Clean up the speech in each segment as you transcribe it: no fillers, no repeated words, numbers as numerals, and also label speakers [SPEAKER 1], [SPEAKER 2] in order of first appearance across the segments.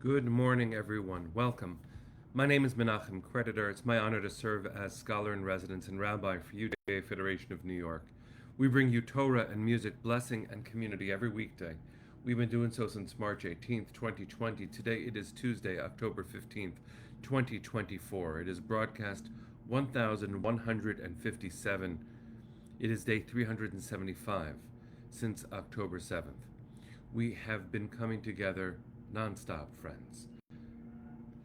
[SPEAKER 1] Good morning, everyone. Welcome. My name is Menachem Creditor. It's my honor to serve as scholar in residence and rabbi for UDA Federation of New York. We bring you Torah and music, blessing, and community every weekday. We've been doing so since March 18th, 2020. Today it is Tuesday, October 15th, 2024. It is broadcast 1157. It is day 375 since October 7th. We have been coming together nonstop, friends,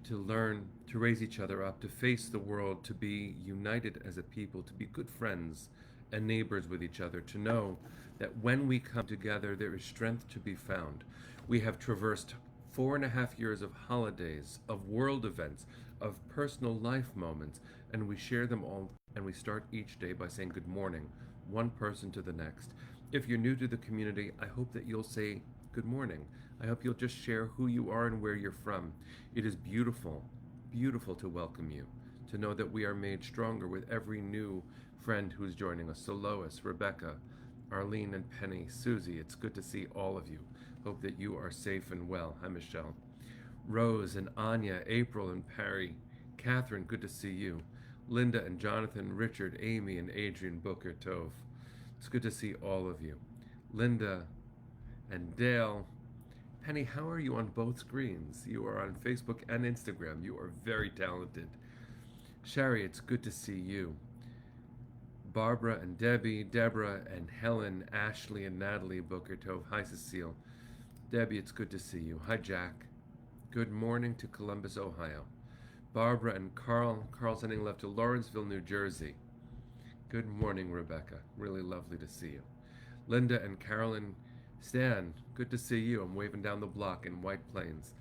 [SPEAKER 1] to learn, to raise each other up, to face the world, to be united as a people, to be good friends and neighbors with each other, to know that when we come together, there is strength to be found. We have traversed 4.5 years of holidays, of world events, of personal life moments, and we share them all, and we start each day by saying good morning, one person to the next. If you're new to the community, I hope that you'll say good morning. I hope you'll just share who you are and where you're from. It is beautiful, beautiful to welcome you, to know that we are made stronger with every new friend who's joining us. So Lois, Rebecca, Arlene and Penny, Susie, it's good to see all of you. Hope that you are safe and well. Hi, Michelle. Rose and Anya, April and Perry, Catherine, good to see you. Linda and Jonathan, Richard, Amy and Adrian, Booker Tov. It's good to see all of you. Linda and Dale. Penny, how are you on both screens? You are on Facebook and Instagram. You are very talented. Sherry, it's good to see you. Barbara and Debbie, Deborah and Helen, Ashley and Natalie, Booker Tov. Hi, Cecile. Debbie, it's good to see you. Hi, Jack. Good morning to Columbus, Ohio. Barbara and Carl. Carl sending love to Lawrenceville, New Jersey. Good morning, Rebecca. Really lovely to see you. Linda and Carolyn. Stan, good to see you. I'm waving down the block in White Plains.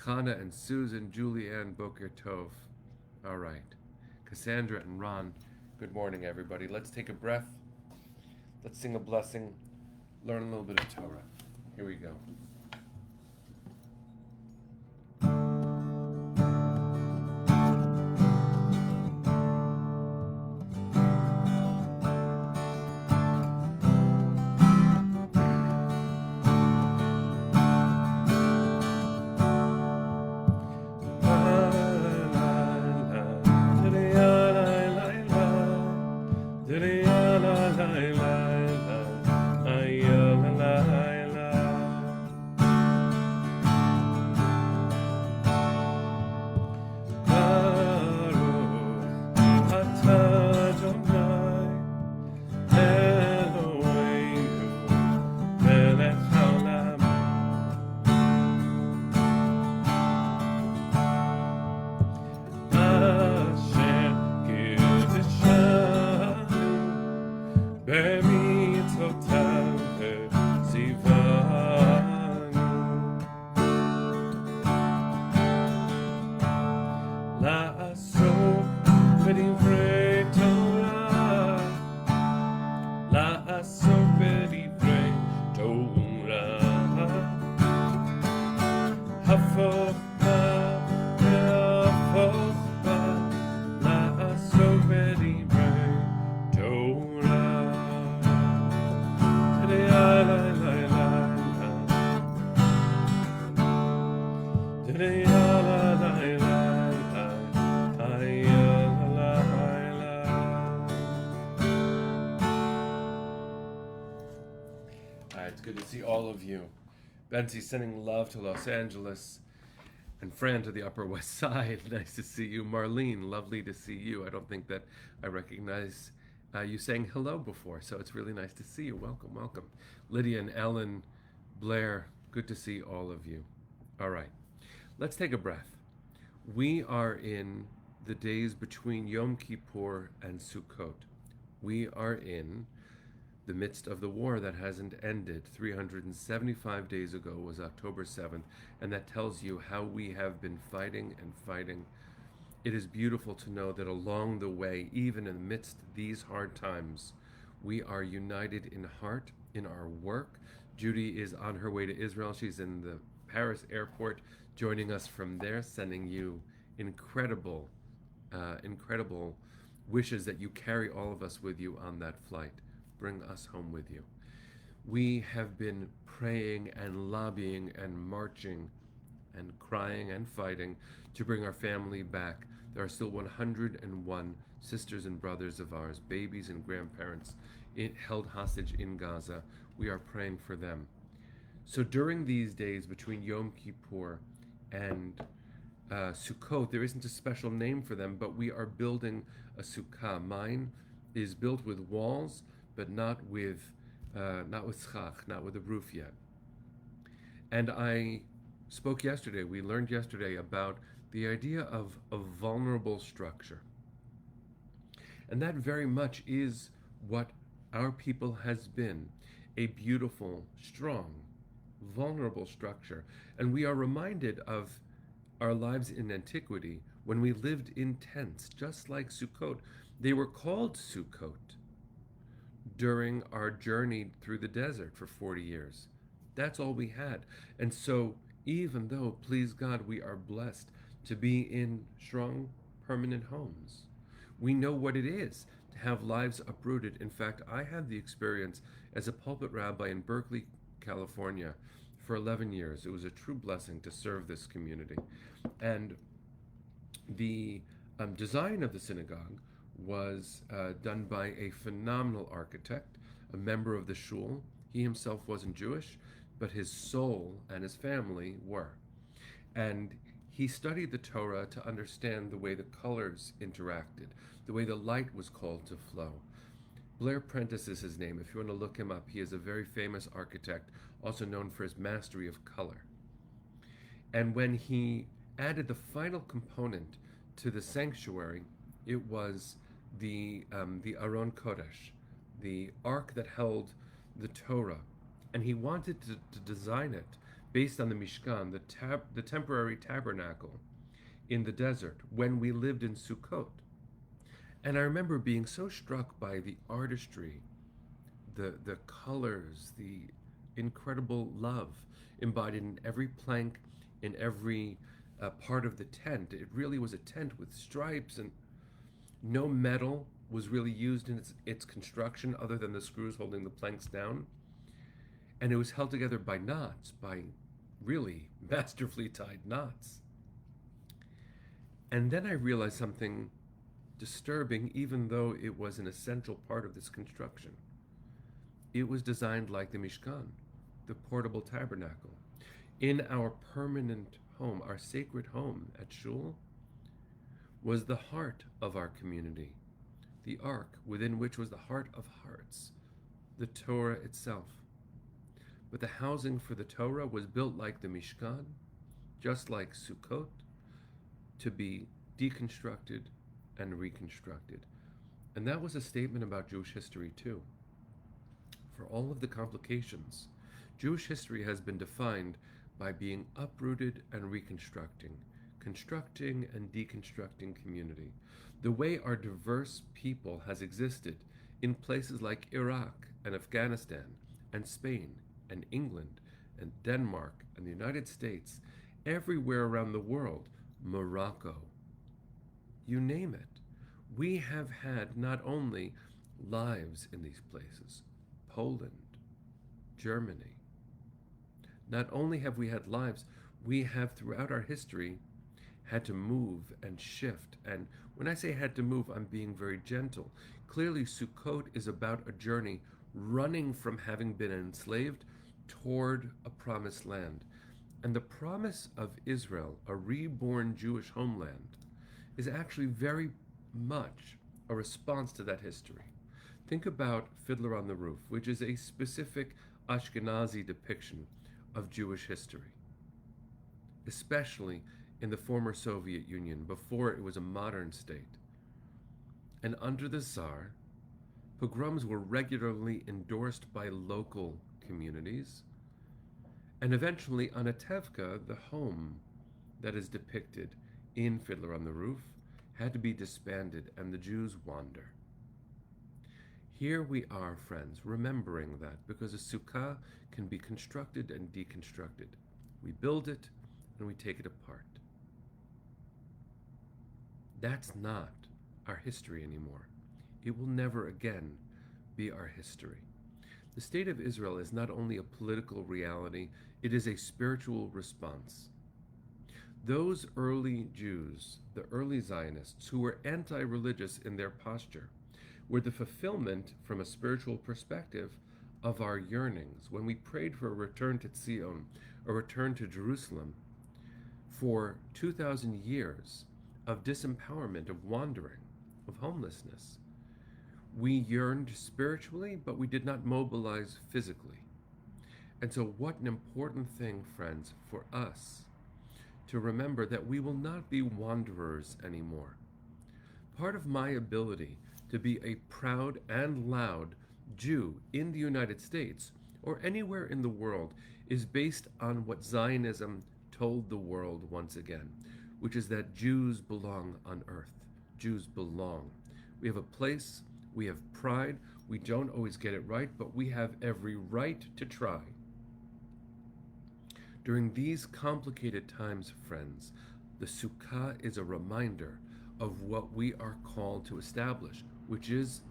[SPEAKER 1] Chana and Susan, Julianne, Boker Tov. All right. Cassandra and Ron, good morning, everybody. Let's take a breath. Let's sing a blessing. Learn a little bit of Torah. Here we go. It's good to see all of you. Bensy sending love to Los Angeles. And Fran to the Upper West Side. Nice to see you. Marlene, lovely to see you. I don't think that I recognize you saying hello before, so it's really nice to see you. Welcome, welcome. Lydia and Ellen, Blair, good to see all of you. All right, let's take a breath. We are in the days between Yom Kippur and Sukkot. We are in the midst of the war that hasn't ended. 375 days ago was October 7th, and that tells you how we have been fighting and fighting. It is beautiful to know that along the way, even amidst these hard times, we are united in heart, in our work. Judy is on her way to Israel. She's in the Paris airport, joining us from there, sending you incredible wishes that you carry all of us with you on that flight. Bring us home with you. We have been praying and lobbying and marching and crying and fighting to bring our family back. There are still 101 sisters and brothers of ours, babies and grandparents, held hostage in Gaza. We are praying for them. So during these days between Yom Kippur and Sukkot, there isn't a special name for them, but we are building a sukkah. Mine is built with walls, but not with schach, not with a roof yet. And we learned yesterday about the idea of a vulnerable structure. And that very much is what our people has been, a beautiful, strong, vulnerable structure. And we are reminded of our lives in antiquity when we lived in tents, just like Sukkot. They were called Sukkot during our journey through the desert for 40 years. That's all we had. And so, even though, please God, we are blessed to be in strong, permanent homes, we know what it is to have lives uprooted. In fact, I had the experience as a pulpit rabbi in Berkeley, California, for 11 years. It was a true blessing to serve this community. And the design of the synagogue was done by a phenomenal architect, a member of the shul. He himself wasn't Jewish, but his soul and his family were. And he studied the Torah to understand the way the colors interacted, the way the light was called to flow. Blair Prentice is his name. If you want to look him up, he is a very famous architect, also known for his mastery of color. And when he added the final component to the sanctuary, it was the Aron Kodesh, the ark that held the Torah. And he wanted to design it based on the Mishkan, the temporary tabernacle in the desert when we lived in Sukkot. And I remember being so struck by the artistry, the colors, the incredible love embodied in every plank, in every part of the tent. It really was a tent with stripes, and no metal was really used in its construction other than the screws holding the planks down. And it was held together by knots, by really masterfully tied knots. And then I realized something disturbing, even though it was an essential part of this construction. It was designed like the Mishkan, the portable tabernacle. In our permanent home, our sacred home at Shul, was the heart of our community, the ark within which was the heart of hearts, the Torah itself. But the housing for the Torah was built like the Mishkan, just like Sukkot, to be deconstructed and reconstructed. And that was a statement about Jewish history too. For all of the complications, Jewish history has been defined by being uprooted and reconstructing, constructing and deconstructing community. The way our diverse people has existed in places like Iraq and Afghanistan and Spain and England and Denmark and the United States, everywhere around the world, Morocco, you name it. We have had not only lives in these places, Poland, Germany. Not only have we had lives, we have throughout our history had to move and shift. And when I say had to move, I'm being very gentle. Clearly, Sukkot is about a journey running from having been enslaved toward a promised land. And the promise of Israel, a reborn Jewish homeland, is actually very much a response to that history. Think about Fiddler on the Roof, which is a specific Ashkenazi depiction of Jewish history, especially in the former Soviet Union, before it was a modern state. And under the Tsar, pogroms were regularly endorsed by local communities, and eventually Anatevka, the home that is depicted in Fiddler on the Roof, had to be disbanded and the Jews wander. Here we are, friends, remembering that, because a sukkah can be constructed and deconstructed. We build it and we take it apart. That's not our history anymore. It will never again be our history. The state of Israel is not only a political reality, it is a spiritual response. Those early Jews, the early Zionists, who were anti-religious in their posture, were the fulfillment, from a spiritual perspective, of our yearnings. When we prayed for a return to Zion, a return to Jerusalem, for 2,000 years of disempowerment, of wandering, of homelessness, we yearned spiritually, but we did not mobilize physically. And so what an important thing, friends, for us to remember that we will not be wanderers anymore. Part of my ability to be a proud and loud Jew in the United States or anywhere in the world is based on what Zionism told the world once again, which is that Jews belong on earth. Jews belong. We have a place, we have pride, we don't always get it right, but we have every right to try. During these complicated times, friends, the Sukkah is a reminder of what we are called to establish, which is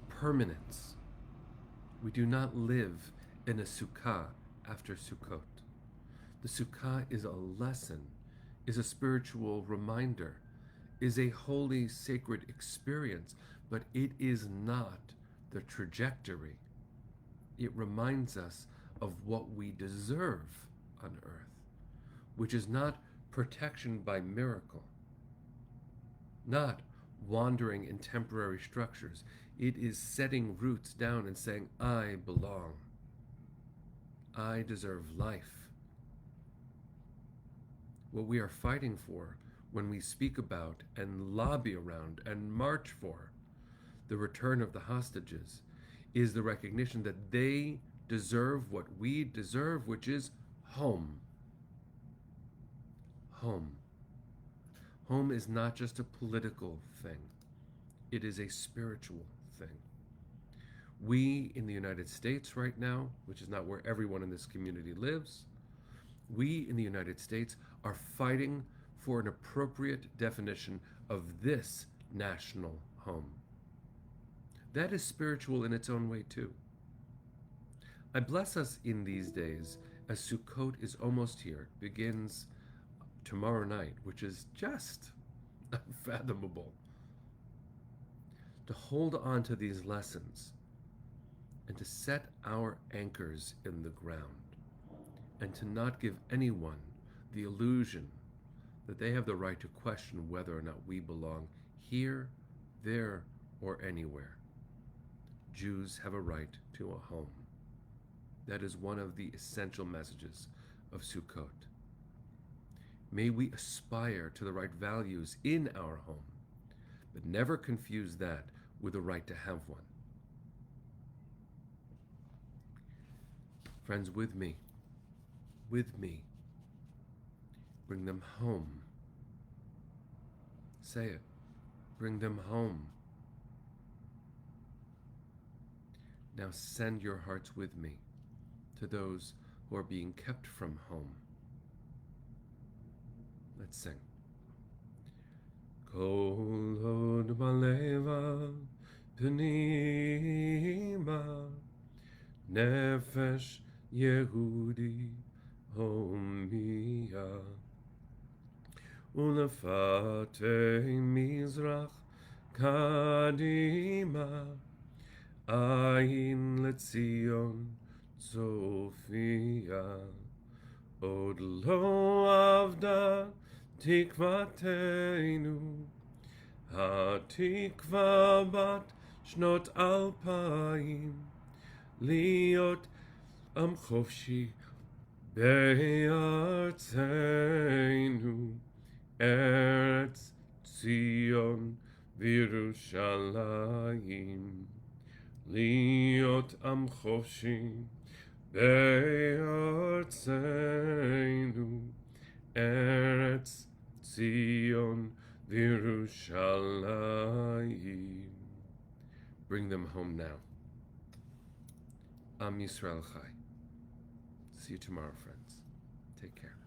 [SPEAKER 1] permanence. We do not live in a Sukkah after Sukkot. The Sukkah is a lesson, is a spiritual reminder, is a holy, sacred experience, but it is not the trajectory. It reminds us of what we deserve on earth, which is not protection by miracle, not wandering in temporary structures. It is setting roots down and saying, I belong. I deserve life. What we are fighting for when we speak about and lobby around and march for the return of the hostages is the recognition that they deserve what we deserve, which is home. Home. Home is not just a political thing. It is a spiritual thing. We in the United States right now, which is not where everyone in this community lives, we in the United States are fighting for an appropriate definition of this national home. That is spiritual in its own way too. I bless us in these days as Sukkot is almost here, begins tomorrow night, which is just unfathomable. To hold on to these lessons and to set our anchors in the ground and to not give anyone the illusion that they have the right to question whether or not we belong here, there, or anywhere. Jews have a right to a home. That is one of the essential messages of Sukkot. May we aspire to the right values in our home, but never confuse that with the right to have one. Friends, with me, bring them home. Say it, bring them home. Now send your hearts with me to those who are being kept from home. Let's sing. Kol hod baleva pnima nefesh Yehudi homia ulefatei mizrach kadima ayin letzion Sophia od lo avda tikvateinu hatikva bat shnot alpayim liot am chofshi be'artzeinu Eretz Zion v'Yerushalayim Liot am chofshi be'artzeinu Eretz Zion v'Yerushalayim. Bring them home now. Am Yisrael Chai. See you tomorrow, friends. Take care.